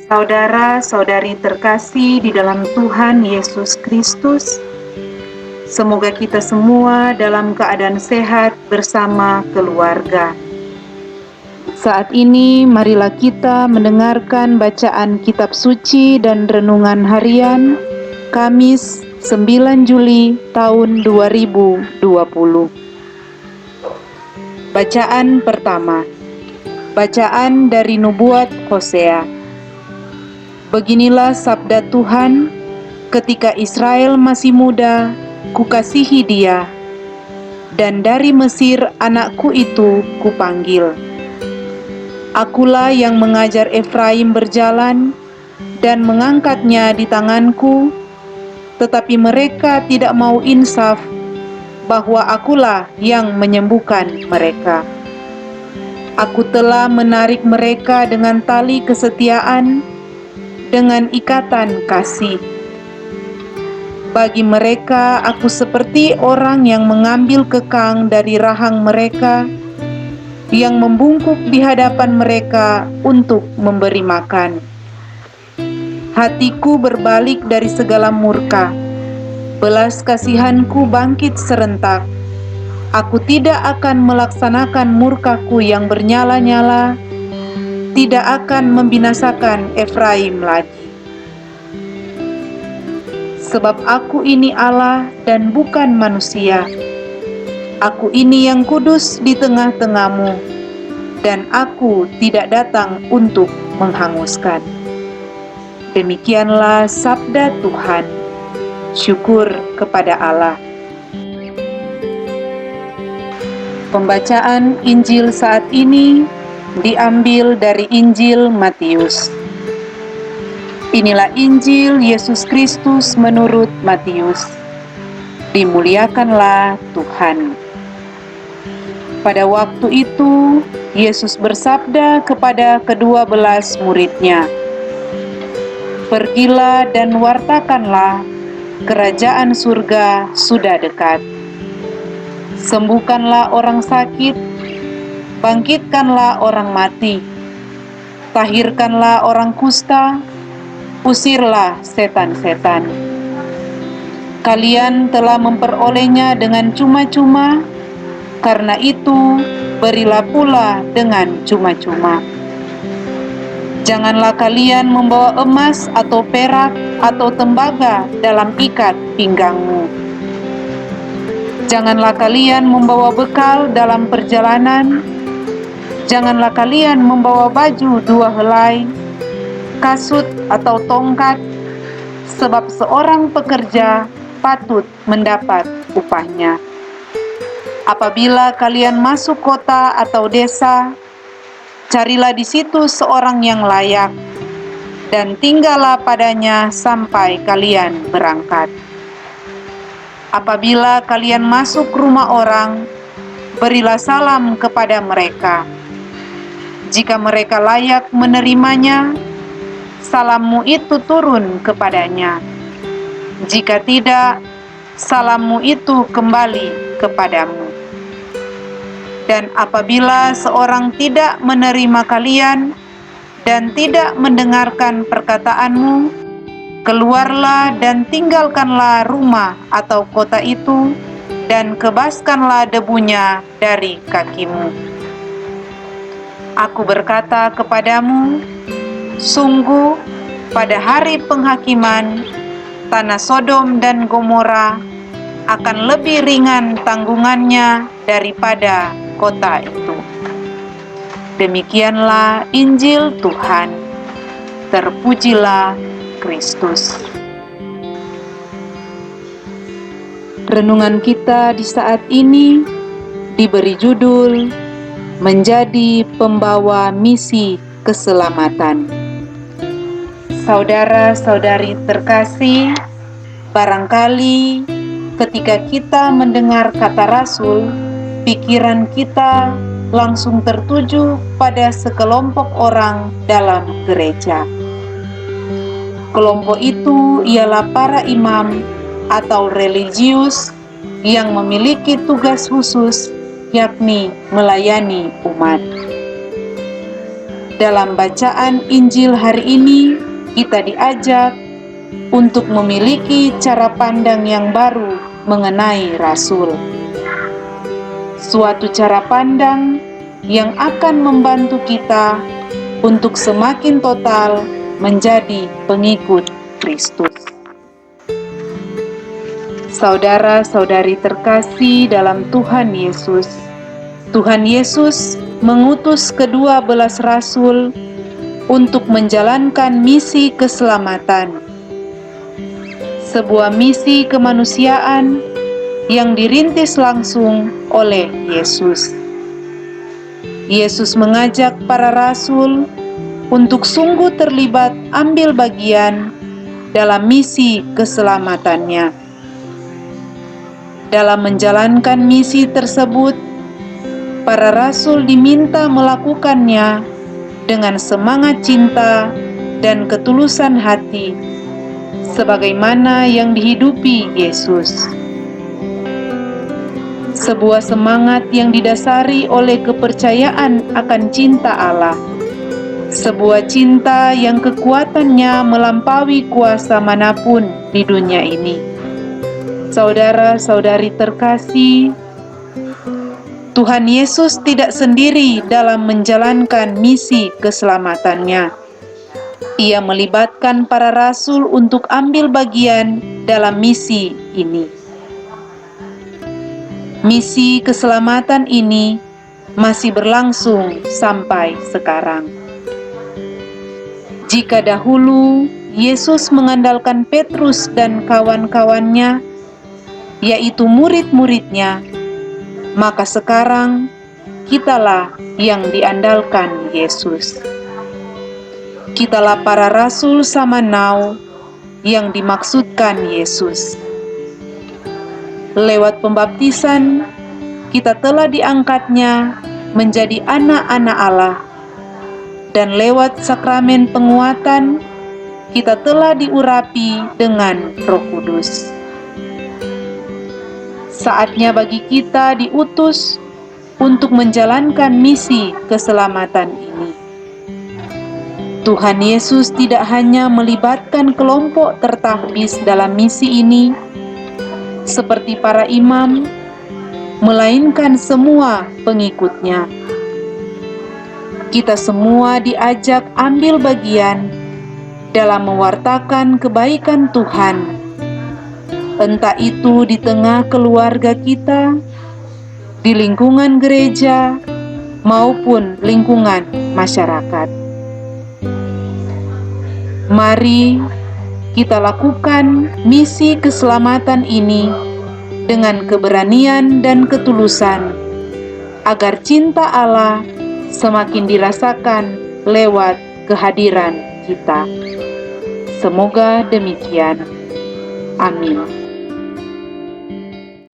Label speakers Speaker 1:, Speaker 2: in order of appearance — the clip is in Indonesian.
Speaker 1: Saudara-saudari terkasih di dalam Tuhan Yesus Kristus, semoga kita semua dalam keadaan sehat bersama keluarga. Saat ini marilah kita mendengarkan bacaan kitab suci dan renungan harian Kamis 9 Juli tahun 2020. Bacaan pertama. Bacaan dari nubuat Hosea. Beginilah sabda Tuhan, ketika Israel masih muda, kukasihi dia, dan dari Mesir anakku itu kupanggil. Akulah yang mengajar Efraim berjalan dan mengangkatnya di tanganku, tetapi mereka tidak mau insaf bahwa akulah yang menyembuhkan mereka. Aku telah menarik mereka dengan tali kesetiaan, dengan ikatan kasih. Bagi mereka, aku seperti orang yang mengambil kekang dari rahang mereka, yang membungkuk di hadapan mereka untuk memberi makan. Hatiku berbalik dari segala murka, belas kasihanku bangkit serentak. Aku tidak akan melaksanakan murkaku yang bernyala-nyala, tidak akan membinasakan Efraim lagi. Sebab aku ini Allah dan bukan manusia. Aku ini yang kudus di tengah-tengahmu, dan aku tidak datang untuk menghanguskan. Demikianlah sabda Tuhan. Syukur kepada Allah. Pembacaan Injil saat ini diambil dari Injil Matius. Inilah Injil Yesus Kristus menurut Matius. Dimuliakanlah Tuhan. Pada waktu itu, Yesus bersabda kepada ke-12 murid-Nya, "Pergilah dan wartakanlah, kerajaan surga sudah dekat. Sembuhkanlah orang sakit, bangkitkanlah orang mati, tahirkanlah orang kusta, usirlah setan-setan. Kalian telah memperolehnya dengan cuma-cuma, karena itu berilah pula dengan cuma-cuma. Janganlah kalian membawa emas atau perak atau tembaga dalam ikat pinggangmu. Janganlah kalian membawa bekal dalam perjalanan. Janganlah kalian membawa baju 2 helai, kasut atau tongkat, sebab seorang pekerja patut mendapat upahnya. Apabila kalian masuk kota atau desa, carilah di situ seorang yang layak, dan tinggallah padanya sampai kalian berangkat. Apabila kalian masuk rumah orang, berilah salam kepada mereka. Jika mereka layak menerimanya, salammu itu turun kepadanya. Jika tidak, salammu itu kembali kepadamu. Dan apabila seorang tidak menerima kalian dan tidak mendengarkan perkataanmu, keluarlah dan tinggalkanlah rumah atau kota itu, dan kebaskanlah debunya dari kakimu. Aku berkata kepadamu, sungguh pada hari penghakiman, tanah Sodom dan Gomora akan lebih ringan tanggungannya daripada kota itu. Demikianlah Injil Tuhan. Terpujilah Kristus. Renungan kita di saat ini diberi judul Menjadi Pembawa Misi Keselamatan. Saudara-saudari terkasih, barangkali ketika kita mendengar kata rasul, pikiran kita langsung tertuju pada sekelompok orang dalam gereja. Kelompok itu ialah para imam atau religius yang memiliki tugas khusus, yakni melayani umat. Dalam bacaan Injil hari ini, kita diajak untuk memiliki cara pandang yang baru mengenai rasul. Suatu cara pandang yang akan membantu kita untuk semakin total menjadi pengikut Kristus. Saudara-saudari terkasih dalam Tuhan Yesus, Tuhan Yesus mengutus ke-12 rasul untuk menjalankan misi keselamatan. Sebuah misi kemanusiaan yang dirintis langsung oleh Yesus. Yesus mengajak para rasul untuk sungguh terlibat ambil bagian dalam misi keselamatannya. Dalam menjalankan misi tersebut, para rasul diminta melakukannya dengan semangat cinta dan ketulusan hati, sebagaimana yang dihidupi Yesus. Sebuah semangat yang didasari oleh kepercayaan akan cinta Allah. Sebuah cinta yang kekuatannya melampaui kuasa manapun di dunia ini. Saudara-saudari terkasih, Tuhan Yesus tidak sendiri dalam menjalankan misi keselamatannya. Ia melibatkan para rasul untuk ambil bagian dalam misi ini. Misi keselamatan ini masih berlangsung sampai sekarang. Jika dahulu Yesus mengandalkan Petrus dan kawan-kawannya, yaitu murid-muridnya, maka sekarang kitalah yang diandalkan Yesus. Kitalah para rasul zaman now yang dimaksudkan Yesus. Lewat pembaptisan, kita telah diangkatnya menjadi anak-anak Allah, dan lewat sakramen penguatan, kita telah diurapi dengan Roh Kudus. Saatnya bagi kita diutus untuk menjalankan misi keselamatan ini. Tuhan Yesus tidak hanya melibatkan kelompok tertahbis dalam misi ini, seperti para imam, melainkan semua pengikutnya. Kita semua diajak ambil bagian dalam mewartakan kebaikan Tuhan, entah itu di tengah keluarga kita, di lingkungan gereja, maupun lingkungan masyarakat. Mari kita lakukan misi keselamatan ini dengan keberanian dan ketulusan, agar cinta Allah semakin dirasakan lewat kehadiran kita. Semoga demikian. Amin.